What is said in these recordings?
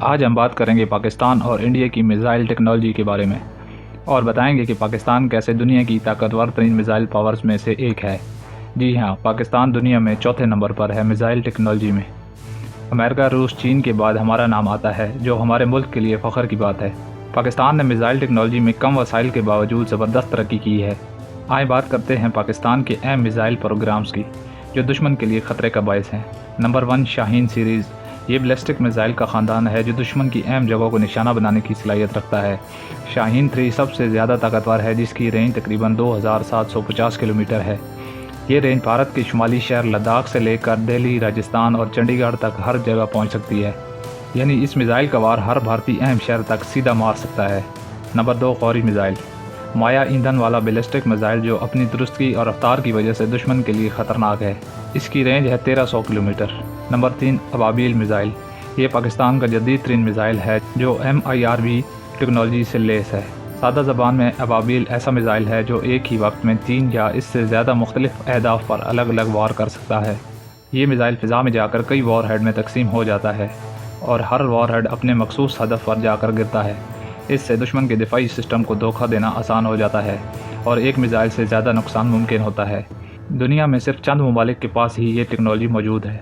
آج ہم بات کریں گے پاکستان اور انڈیا کی میزائل ٹیکنالوجی کے بارے میں اور بتائیں گے کہ پاکستان کیسے دنیا کی طاقتور ترین میزائل پاورز میں سے ایک ہے۔ جی ہاں، پاکستان دنیا میں چوتھے نمبر پر ہے میزائل ٹیکنالوجی میں۔ امریکہ، روس، چین کے بعد ہمارا نام آتا ہے، جو ہمارے ملک کے لیے فخر کی بات ہے۔ پاکستان نے میزائل ٹیکنالوجی میں کم وسائل کے باوجود زبردست ترقی کی ہے۔ آئیں بات کرتے ہیں پاکستان کے اہم میزائل پروگرامز کی جو دشمن کے لیے خطرے کا باعث ہیں۔ نمبر 1، شاہین سیریز۔ یہ بیلسٹک میزائل کا خاندان ہے جو دشمن کی اہم جگہوں کو نشانہ بنانے کی صلاحیت رکھتا ہے۔ شاہین 3 سب سے زیادہ طاقتور ہے جس کی رینج تقریباً 2750 کلومیٹر ہے۔ یہ رینج بھارت کے شمالی شہر لداخ سے لے کر دہلی، راجستھان اور چنڈی گڑھ تک ہر جگہ پہنچ سکتی ہے، یعنی اس میزائل کا وار ہر بھارتی اہم شہر تک سیدھا مار سکتا ہے۔ Number 2، Ghori missile. مایا ایندھن والا بیلسٹک میزائل جو اپنی درستگی اور رفتار کی وجہ سے دشمن کے لیے خطرناک ہے۔ اس کی رینج ہے 1300 کلومیٹر۔ نمبر 3، ابابیل میزائل۔ یہ پاکستان کا جدید ترین میزائل ہے جو MIRV ٹیکنالوجی سے لیس ہے۔ سادہ زبان میں ابابیل ایسا میزائل ہے جو ایک ہی وقت میں 3 یا اس سے زیادہ مختلف اہداف پر الگ الگ وار کر سکتا ہے۔ یہ میزائل فضا میں جا کر کئی وار ہیڈ میں تقسیم ہو جاتا ہے اور ہر وار ہیڈ اپنے مخصوص ہدف پر جا کر گرتا ہے۔ اس سے دشمن کے دفاعی سسٹم کو دھوکہ دینا آسان ہو جاتا ہے اور ایک میزائل سے زیادہ نقصان ممکن ہوتا ہے۔ دنیا میں صرف چند ممالک کے پاس ہی یہ ٹیکنالوجی موجود ہے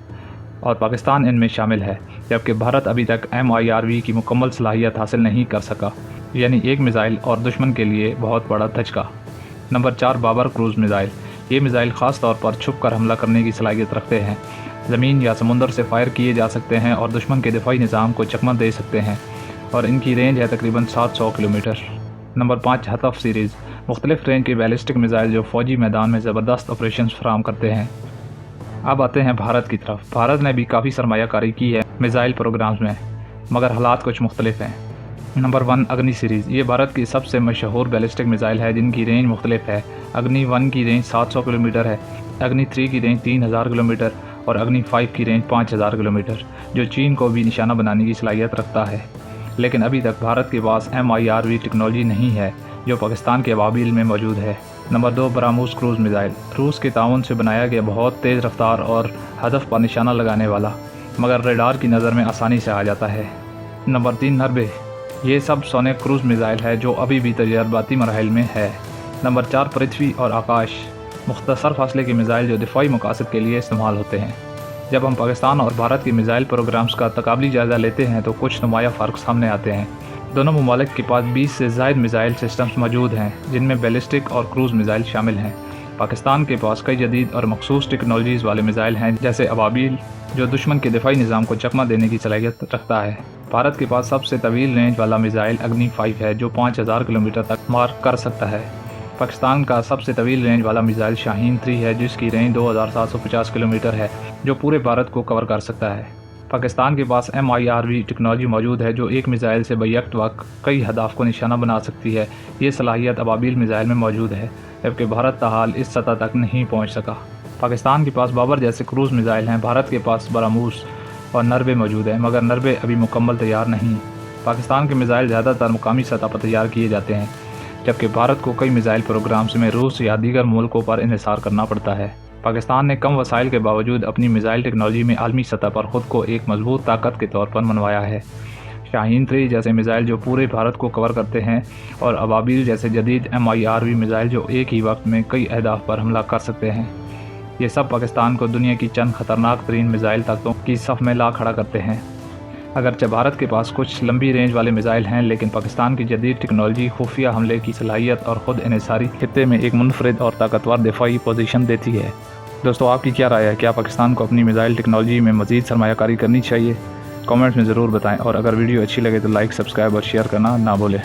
اور پاکستان ان میں شامل ہے، جبکہ بھارت ابھی تک MIRV کی مکمل صلاحیت حاصل نہیں کر سکا، یعنی ایک میزائل اور دشمن کے لیے بہت بڑا دھچکا۔ Number 4، Babur cruise missile. یہ میزائل خاص طور پر چھپ کر حملہ کرنے کی صلاحیت رکھتے ہیں، زمین یا سمندر سے فائر کیے جا سکتے ہیں اور دشمن کے دفاعی نظام کو چکمہ دے سکتے ہیں، اور ان کی رینج ہے تقریباً 700 کلومیٹر۔ Number 5، Hatf series. مختلف رینج کے بیلسٹک میزائل جو فوجی میدان میں زبردست آپریشنز فراہم کرتے ہیں۔ اب آتے ہیں بھارت کی طرف۔ بھارت نے بھی کافی سرمایہ کاری کی ہے میزائل پروگرامز میں، مگر حالات کچھ مختلف ہیں۔ Number 1، Agni series. یہ بھارت کی سب سے مشہور بیلسٹک میزائل ہے جن کی رینج مختلف ہے۔ اگنی 1 کی رینج 700 کلومیٹر ہے، اگنی 3 کی رینج 3000 کلومیٹر اور اگنی 5 کی رینج 5000 کلومیٹر، جو چین کو بھی نشانہ بنانے کی صلاحیت رکھتا ہے۔ لیکن ابھی تک بھارت کے پاس MIRV ٹیکنالوجی نہیں ہے جو پاکستان کے ابابیل میں موجود ہے۔ Number 2، BrahMos cruise missile. روس کے تعاون سے بنایا گیا بہت تیز رفتار اور ہدف پر نشانہ لگانے والا، مگر ریڈار کی نظر میں آسانی سے آ جاتا ہے۔ نمبر 3، نربے۔ یہ سب سونک کروز میزائل ہے جو ابھی بھی تجرباتی مراحل میں ہے۔ نمبر 4، پرتھوی اور آکاش۔ مختصر فاصلے کے میزائل جو دفاعی مقاصد کے لیے استعمال ہوتے ہیں۔ جب ہم پاکستان اور بھارت کے میزائل پروگرامز کا تقابلی جائزہ لیتے ہیں تو کچھ نمایاں فرق سامنے آتے ہیں۔ دونوں ممالک کے پاس 20 سے زائد میزائل سسٹمز موجود ہیں جن میں بیلسٹک اور کروز میزائل شامل ہیں۔ پاکستان کے پاس کئی جدید اور مخصوص ٹیکنالوجیز والے میزائل ہیں جیسے ابابیل جو دشمن کے دفاعی نظام کو چکمہ دینے کی صلاحیت رکھتا ہے۔ بھارت کے پاس سب سے طویل رینج والا میزائل اگنی 5 ہے جو 5000 کلومیٹر تک مار کر سکتا ہے۔ پاکستان کا سب سے طویل رینج والا میزائل شاہین 3 ہے جس کی رینج 2750 کلومیٹر ہے، جو پورے بھارت کو کور کر سکتا ہے۔ پاکستان کے پاس MIRV ٹیکنالوجی موجود ہے جو ایک میزائل سے بیک وقت کئی ہدف کو نشانہ بنا سکتی ہے۔ یہ صلاحیت ابابیل میزائل میں موجود ہے، جبکہ بھارت تاحال اس سطح تک نہیں پہنچ سکا۔ پاکستان کے پاس بابر جیسے کروز میزائل ہیں، بھارت کے پاس براموس اور نربے موجود ہیں، مگر نربے ابھی مکمل تیار نہیں۔ پاکستان کے میزائل زیادہ تر مقامی سطح پر تیار کیے جاتے ہیں، جبکہ بھارت کو کئی میزائل پروگرامز میں روس یا دیگر ملکوں پر انحصار کرنا پڑتا ہے۔ پاکستان نے کم وسائل کے باوجود اپنی میزائل ٹیکنالوجی میں عالمی سطح پر خود کو ایک مضبوط طاقت کے طور پر منوایا ہے۔ شاہین 3 جیسے میزائل جو پورے بھارت کو کور کرتے ہیں اور ابابیل جیسے جدید MIRV میزائل جو ایک ہی وقت میں کئی اہداف پر حملہ کر سکتے ہیں، یہ سب پاکستان کو دنیا کی چند خطرناک ترین میزائل طاقتوں کی صف میں لا کھڑا کرتے ہیں۔ اگرچہ بھارت کے پاس کچھ لمبی رینج والے میزائل ہیں، لیکن پاکستان کی جدید ٹیکنالوجی خفیہ حملے کی صلاحیت اور خود انحصاری خطے میں ایک منفرد اور طاقتور دفاعی پوزیشن دیتی ہے۔ دوستو، آپ کی کیا رائے ہے؟ کیا پاکستان کو اپنی میزائل ٹیکنالوجی میں مزید سرمایہ کاری کرنی چاہیے؟ کامنٹس میں ضرور بتائیں، اور اگر ویڈیو اچھی لگے تو لائک، سبسکرائب اور شیئر کرنا نہ بھولیں۔